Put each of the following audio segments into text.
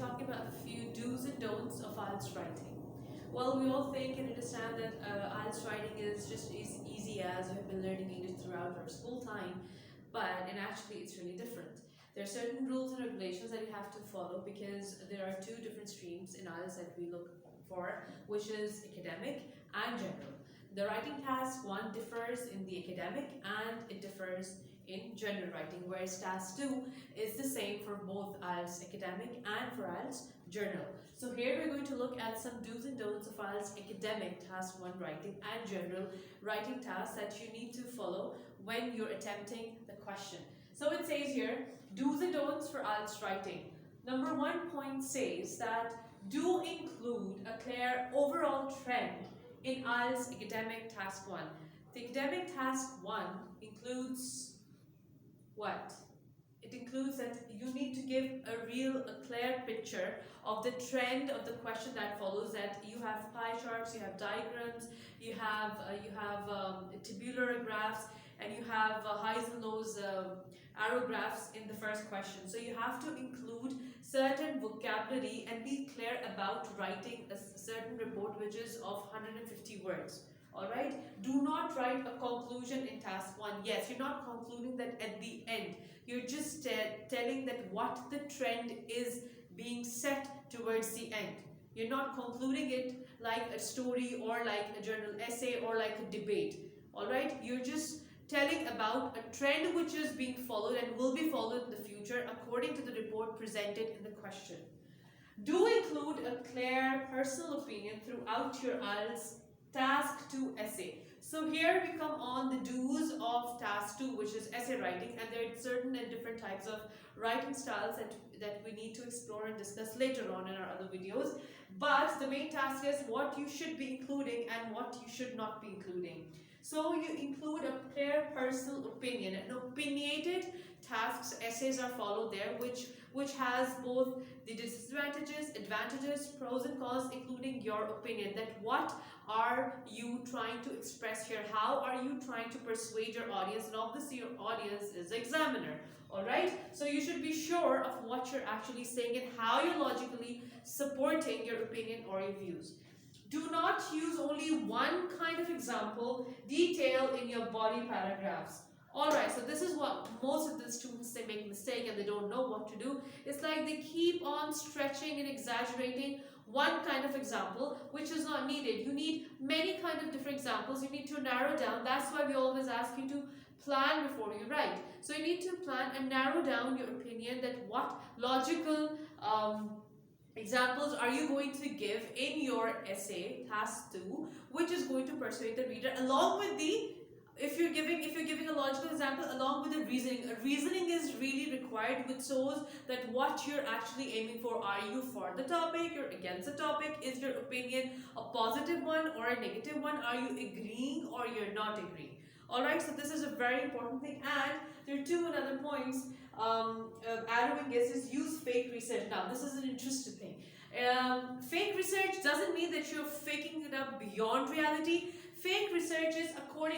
talking about a few do's and don'ts of IELTS writing. Well, we all think and understand that IELTS writing is just as easy as you have been learning English throughout our school time, but actually it's really different. There are certain rules and regulations that you have to follow because there are two different streams in IELTS that we look for, which is academic and general. The writing task 1 differs in the academic and it differs in general writing, whereas task 2 is the same for both IELTS academic and for IELTS general. So here we're going to look at some do's and don'ts of IELTS academic task 1 writing and general writing tasks that you need to follow when you're attempting the question. So it says here, do's and don'ts for IELTS writing. Number 1 point says that do include a clear overall trend in IELTS academic task 1. The academic task 1 includes what? It includes that you need to give a clear picture of the trend of the question that follows, that you have pie charts, you have diagrams, you have tabular graphs, and you have highs and lows arrow graphs in the first question. So you have to include certain vocabulary and be clear about writing a certain report which is of 150 words. Alright, do not write a conclusion in task 1. Yes, you're not concluding that at the end. You're just telling that what the trend is being set towards the end. You're not concluding it like a story or like a journal essay or like a debate. Alright, you're just telling about a trend which is being followed and will be followed in the future according to the report presented in the question. Do include a clear personal opinion throughout your IELTS task 2 essay. So here we come on the do's of task 2, which is essay writing, and there are certain and different types of writing styles that we need to explore and discuss later on in our other videos. But the main task is what you should be including and what you should not be including. So you include a clear personal opinion. And opinionated tasks, essays are followed there, which has both the disadvantages, advantages, pros and cons, including your opinion, that what are you trying to express here, how are you trying to persuade your audience, and obviously your audience is the examiner. Alright, so you should be sure of what you're actually saying and how you're logically supporting your opinion or your views. Do not use only one kind of example detail in your body paragraphs. Alright, so this is what most of the students, they make mistake and they don't know what to do. It's like they keep on stretching and exaggerating one kind of example which is not needed. You need many kind of different examples. You need to narrow down. That's why we always ask you to plan before you write. So you need to plan and narrow down your opinion, that what logical examples are you going to give in your essay task 2, which is going to persuade the reader, along with the if you're giving a logical example along with the reasoning. A reasoning is really required, which shows that what you're actually aiming for. Are you for the topic, you're against the topic? Is your opinion a positive one or a negative one? Are you agreeing or you're not agreeing? Alright, so this is a very important thing. And there are two other points arrowing is use fake research. Now this is an interesting thing. Fake research doesn't mean that you're faking it up beyond reality. Fake research is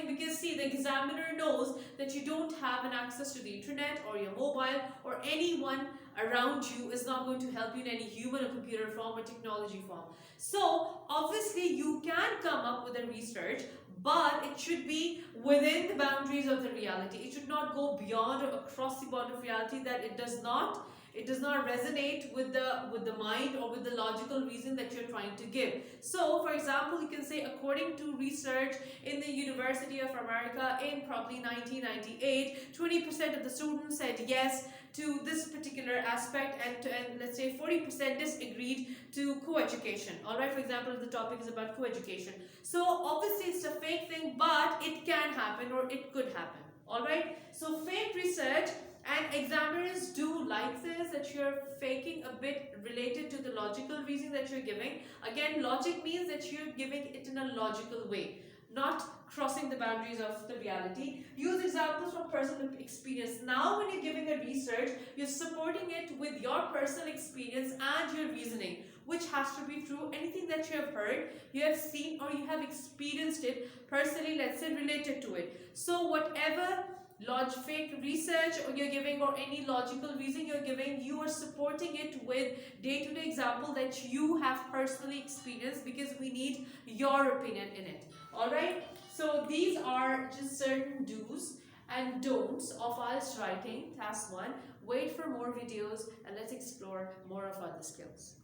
because see, the examiner knows that you don't have an access to the internet or your mobile, or anyone around you is not going to help you in any human or computer form or technology form. So obviously you can come up with a research, but it should be within the boundaries of the reality. It should not go beyond or across the bound of reality, that it does not resonate with the mind or with the logical reason that you're trying to give. So for example, you can say, according to research in the University of America in probably 1998, 20% of the students said yes to this particular aspect, and let's say 40% disagreed to co-education. Alright, for example, if the topic is about co-education. So obviously it's a fake thing, but it can happen or it could happen. Alright, so fake research, and examiners do like this, that you're faking a bit related to the logical reason that you're giving. Again, logic means that you're giving it in a logical way, not crossing the boundaries of the reality. Use examples from personal experience. Now when you're giving a research, you're supporting it with your personal experience and your reasoning, which has to be true. Anything that that you have heard, you have seen, or you have experienced it personally, let's say related to it. So whatever logic research or you're giving, or any logical reason you're giving, you are supporting it with day-to-day example that you have personally experienced, because we need your opinion in it. All right, so these are just certain do's and don'ts of IELTS writing task 1. Wait for more videos and let's explore more of other skills.